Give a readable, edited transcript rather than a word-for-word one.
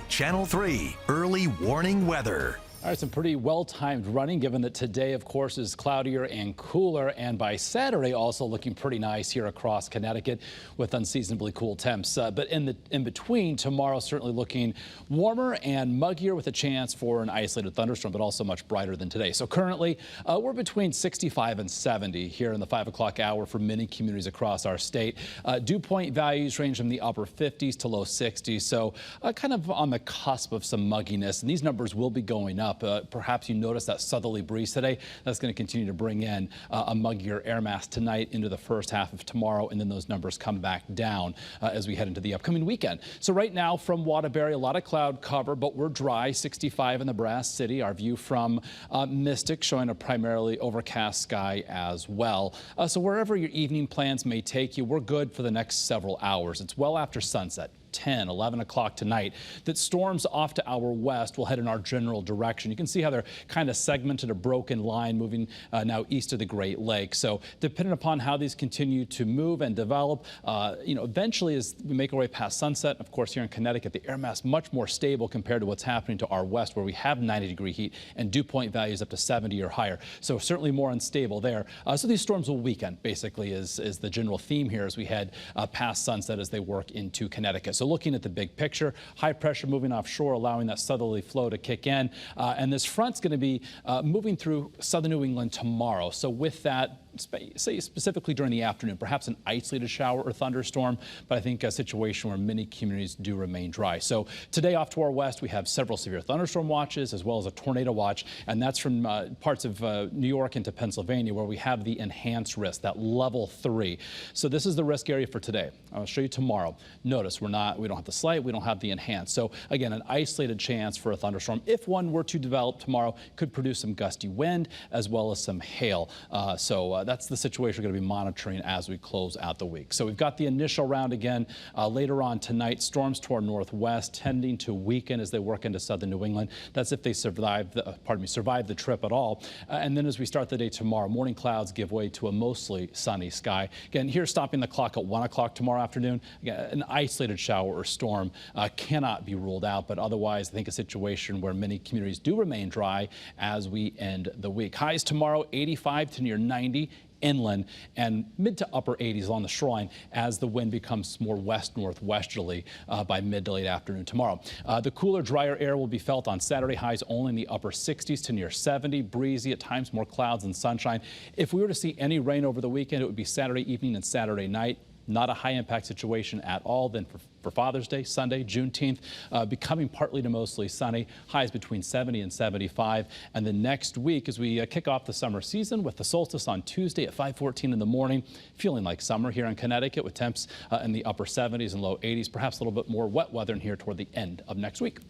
Channel 3 early warning weather. All right, some pretty well-timed running, given that today, of course, is cloudier and cooler, and by Saturday also looking pretty nice here across Connecticut with unseasonably cool temps. But in between, tomorrow certainly looking warmer and muggier with a chance for an isolated thunderstorm, but also much brighter than today. So currently, we're between 65 and 70 here in the 5 o'clock hour for many communities across our state. Dew point values range from the upper 50s to low 60s, so kind of on the cusp of some mugginess, and these numbers will be going up. Perhaps you notice that southerly breeze today. That's going to continue to bring in a muggier air mass tonight into the first half of tomorrow, and then those numbers come back down as we head into the upcoming weekend. So right now from Waterbury, a lot of cloud cover, but we're dry. 65 in the Brass City. Our view from Mystic showing a primarily overcast sky as well. So wherever your evening plans may take you, we're good for the next several hours. It's well after sunset. 10, 11 o'clock tonight that storms off to our west will head in our general direction. You can see how they're kind of segmented, a broken line moving now east of the Great Lakes. So depending upon how these continue to move and develop, eventually as we make our way past sunset, of course here in Connecticut, the air mass much more stable compared to what's happening to our west, where we have 90-degree heat and dew point values up to 70 or higher. So certainly more unstable there. So these storms will weaken, basically, is the general theme here as we head past sunset as they work into Connecticut. So looking at the big picture, high pressure moving offshore, allowing that southerly flow to kick in. And this front's going to be moving through southern New England tomorrow. So with that, say specifically during the afternoon, perhaps an isolated shower or thunderstorm, but I think a situation where many communities do remain dry. So today off to our west, we have several severe thunderstorm watches as well as a tornado watch, and that's from parts of New York into Pennsylvania, where we have the enhanced risk, that level 3. So this is the risk area for today. I'll show you tomorrow. Notice we don't have the slight, we don't have the enhanced. So again, an isolated chance for a thunderstorm, if one were to develop tomorrow, could produce some gusty wind as well as some hail. That's the situation we're going to be monitoring as we close out the week. So we've got the initial round again later on tonight. Storms toward northwest tending to weaken as they work into southern New England. That's if they survive the trip at all. And then as we start the day tomorrow, morning clouds give way to a mostly sunny sky. Again, here stopping the clock at 1 o'clock tomorrow afternoon. Again, an isolated shower or storm cannot be ruled out, but otherwise I think a situation where many communities do remain dry as we end the week. Highs tomorrow 85 to near 90 inland and mid to upper 80s along the shoreline as the wind becomes more west-northwesterly by mid to late afternoon tomorrow. The cooler, drier air will be felt on Saturday, highs only in the upper 60s to near 70, breezy at times, more clouds and sunshine. If we were to see any rain over the weekend, it would be Saturday evening and Saturday night. Not a high impact situation at all. Then for Father's Day, Sunday, Juneteenth, becoming partly to mostly sunny, highs between 70 and 75. And then next week, as we kick off the summer season with the solstice on Tuesday at 5:14 in the morning, feeling like summer here in Connecticut with temps in the upper 70s and low 80s, perhaps a little bit more wet weather in here toward the end of next week.